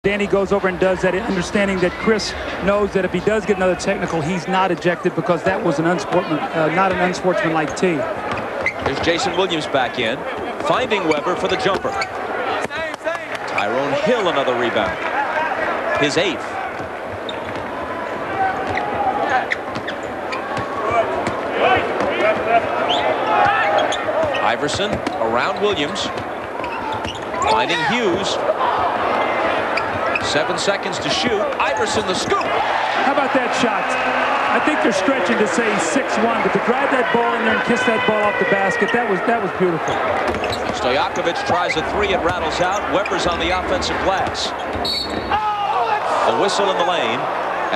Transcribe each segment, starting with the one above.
Danny goes over and does that, understanding that Chris knows that if he does get another technical, he's not ejected because that was an not an unsportsmanlike tee. Here's Jason Williams back in, finding Weber for the jumper. Tyrone Hill another rebound, his 8th. Iverson around Williams, finding Hughes. 7 seconds to shoot. Iverson the scoop. How about that shot? I think they're stretching to say 6-1, but to drive that ball in there and kiss that ball off the basket, that was beautiful. Stojakovic tries a 3, it rattles out. Weber's on the offensive glass. A whistle in the lane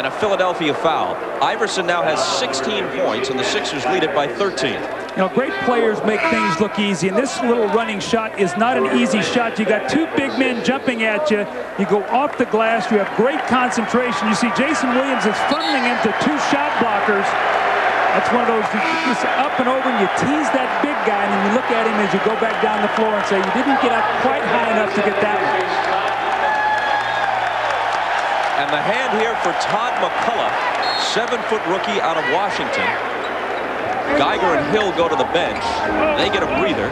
and a Philadelphia foul. Iverson now has 16 points and the Sixers lead it by 13. You know, great players make things look easy, and this little running shot is not an easy shot. You got 2 big men jumping at you. You go off the glass. You have great concentration. You see Jason Williams is funneling into 2 shot blockers. That's one of those, just up and over, and you tease that big guy, and then you look at him as you go back down the floor and say, you didn't get up quite high enough to get that one. And the hand here for Todd McCullough, 7-foot rookie out of Washington. Geiger and Hill go to the bench. They get a breather.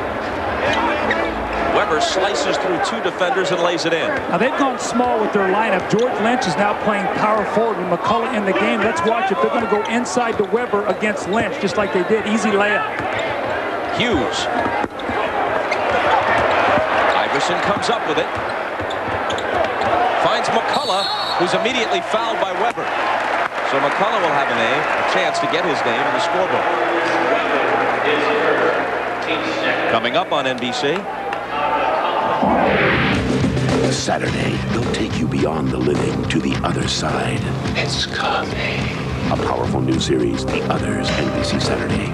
Weber slices through 2 defenders and lays it in. Now they've gone small with their lineup. George Lynch is now playing power forward with McCullough in the game. Let's watch if they're going to go inside to Weber against Lynch, just like they did. Easy layup. Hughes. Iverson comes up with it. Finds McCullough, who's immediately fouled by Weber. So McCullough will have a chance to get his name in the scorebook. Coming up on NBC. Saturday, they'll take you beyond the living to the other side. It's coming. A powerful new series, The Others, NBC Saturday.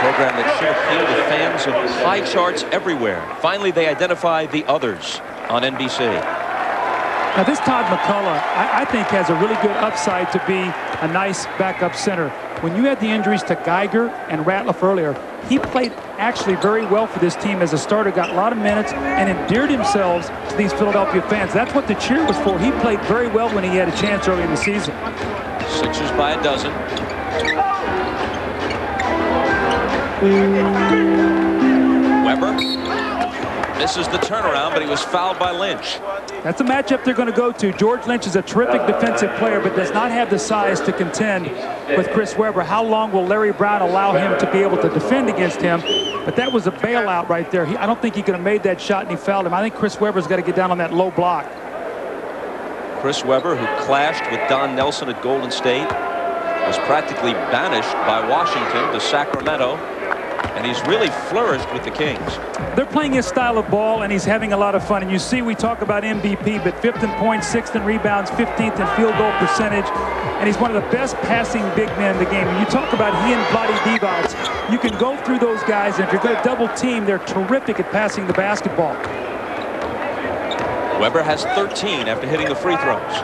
Program that should appeal to fans of pie charts everywhere. Finally, they identify The Others on NBC. Now this Todd McCullough, I think, has a really good upside to be a nice backup center. When you had the injuries to Geiger and Ratliff earlier, he played actually very well for this team as a starter, got a lot of minutes, and endeared himself to these Philadelphia fans. That's what the cheer was for. He played very well when he had a chance early in the season. Sixers by a dozen. Weber misses the turnaround, but he was fouled by Lynch. That's a matchup they're going to go to. George Lynch is a terrific defensive player, but does not have the size to contend with Chris Weber. How long will Larry Brown allow him to be able to defend against him? But that was a bailout right there. I don't think he could have made that shot, and he fouled him. I think Chris Weber's got to get down on that low block. Chris Weber, who clashed with Don Nelson at Golden State, was practically banished by Washington to Sacramento. And he's really flourished with the Kings. They're playing his style of ball, and he's having a lot of fun. And you see, we talk about MVP, but 5th in points, 6th in rebounds, 15th in field goal percentage. And he's one of the best passing big men in the game. When you talk about he and Vlade Divac, you can go through those guys, and if you're going to double team, they're terrific at passing the basketball. Weber has 13 after hitting the free throws.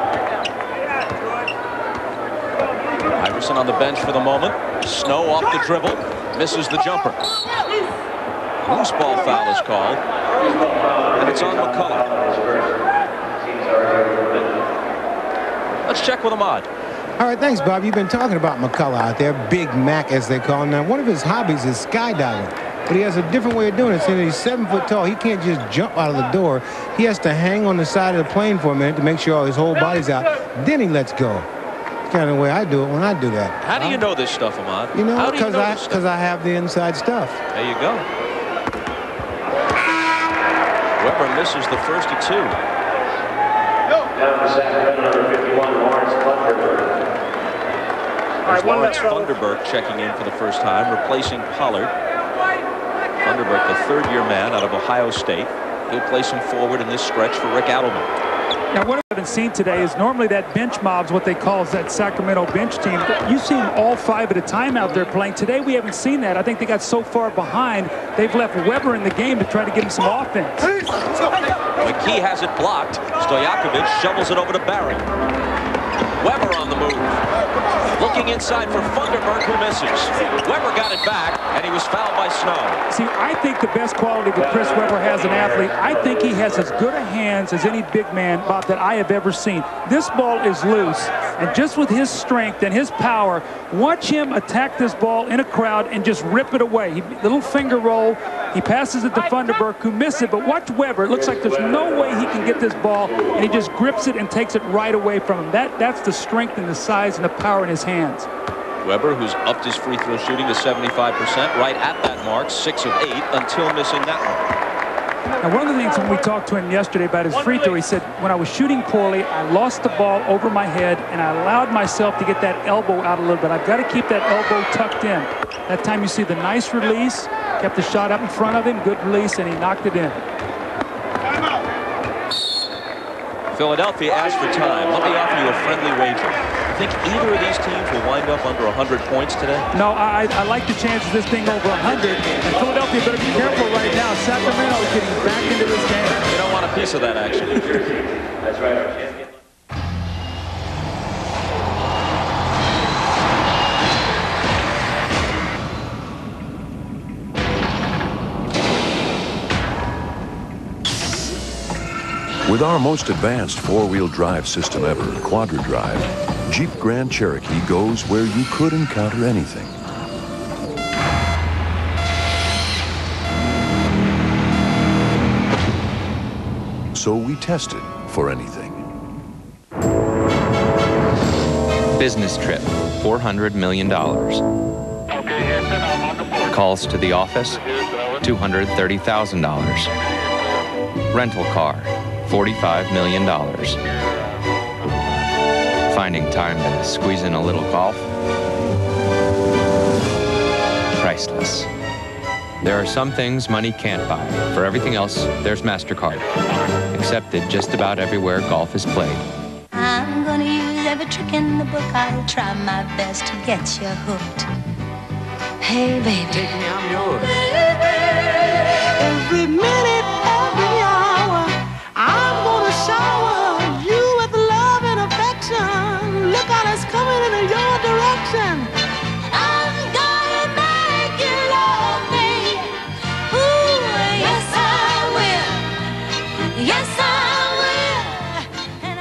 Iverson on the bench for the moment. Snow off the dribble. Misses the jumper. Loose ball foul is called. And it's on McCullough. Let's check with Ahmad. All right, thanks, Bob. You've been talking about McCullough out there, Big Mac, as they call him. Now, one of his hobbies is skydiving. But he has a different way of doing it. Since he's 7 foot tall, he can't just jump out of the door. He has to hang on the side of the plane for a minute to make sure his whole body's out. Then he lets go. Kind of the way I do it when I do that. How do you know this stuff, Ahmad? You know, because I have the inside stuff. There you go. Weber misses the first of 2. There's Lawrence Funderburk checking in for the first time, replacing Pollard. Funderburk, the 3rd-year man out of Ohio State. He'll place him forward in this stretch for Rick Adelman. Now, what I haven't seen today is normally that bench mob's what they call is that Sacramento bench team. You've seen all 5 at a time out there playing. Today, we haven't seen that. I think they got so far behind, they've left Weber in the game to try to give him some offense. McKee has it blocked. Stojakovic shovels it over to Barry. Weber on the move. Looking inside for Funderburk, who misses. Weber got it back, and he was fouled by Snow. See, I think the best quality that Chris Weber has an athlete, I think he has as good a hands as any big man, Bob, that I have ever seen. This ball is loose, and just with his strength and his power, watch him attack this ball in a crowd and just rip it away. Little finger roll, he passes it to Funderburk, who missed it, but watch Weber. It looks like there's no way he can get this ball, and he just grips it and takes it right away from him. That's the strength and the size and the power in his hands. Weber, who's upped his free throw shooting to 75%, right at that mark, 6 of 8, until missing that one. Now, one of the things when we talked to him yesterday about his free throw, he said, when I was shooting poorly, I lost the ball over my head, and I allowed myself to get that elbow out a little bit. I've got to keep that elbow tucked in. That time you see the nice release, kept the shot up in front of him, good release, and he knocked it in. Philadelphia asked for time. Let me offer you a friendly wager. You think either of these teams will wind up under 100 points today? No, I like the chances of this thing over 100. And Philadelphia better be careful right now. Sacramento is getting back into this game. You don't want a piece of that action. That's right. With our most advanced four-wheel drive system ever, Quadra Drive, Jeep Grand Cherokee goes where you could encounter anything. So we tested for anything. Business trip, $400 million. Calls to the office, $230,000. Rental car, $45 million. Finding time to squeeze in a little golf? Priceless. There are some things money can't buy. For everything else, there's MasterCard. Accepted just about everywhere golf is played. I'm gonna use every trick in the book. I'll try my best to get you hooked. Hey, baby. Take me, I'm yours. Every minute, every hour, I'm gonna shower you with love and affection. Look out, it's coming in your direction. I'm gonna make you love me. Ooh, yes I will. Yes I will. And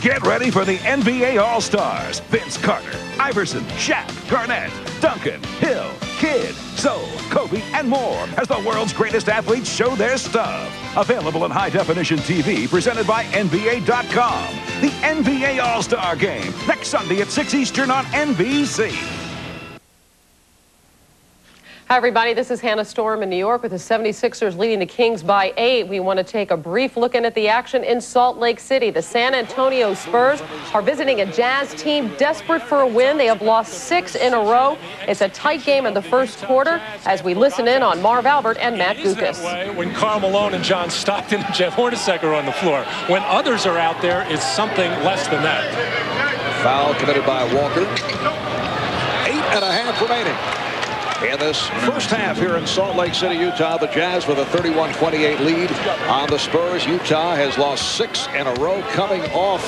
Get ready for the NBA All-Stars. Vince Carter, Iverson, Shaq, Garnett, Duncan, Hill, Kidd, Zoe, Kobe, and more as the world's greatest athletes show their stuff. Available in high-definition TV, presented by NBA.com. The NBA All-Star Game, next Sunday at 6 Eastern on NBC. Hi, everybody. This is Hannah Storm in New York with the 76ers leading the Kings by 8. We want to take a brief look in at the action in Salt Lake City. The San Antonio Spurs are visiting a Jazz team desperate for a win. They have lost 6 in a row. It's a tight game in the first quarter as we listen in on Marv Albert and Matt Gukas. When Karl Malone and John Stockton and Jeff Hornacek are on the floor. When others are out there, it's something less than that. Foul committed by Walker. 8.5 remaining. In this first half here in Salt Lake City, Utah, the Jazz with a 31-28 lead on the Spurs. Utah has lost 6 in a row, coming off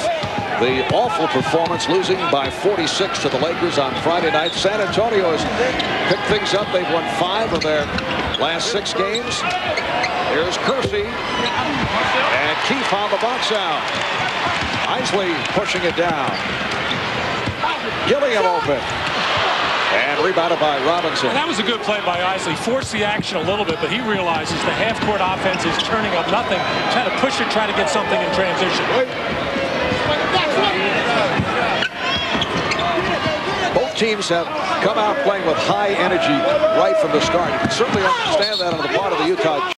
the awful performance, losing by 46 to the Lakers on Friday night. San Antonio has picked things up. They've won 5 of their last 6 games. Here's Kersey and Keefe on the box out. Isley pushing it down. Gilliam open. And rebounded by Robinson. And that was a good play by Isley. Forced the action a little bit, but he realizes the half-court offense is turning up nothing. Trying to push it, try to get something in transition. Both teams have come out playing with high energy right from the start. You can certainly understand that on the part of the Utah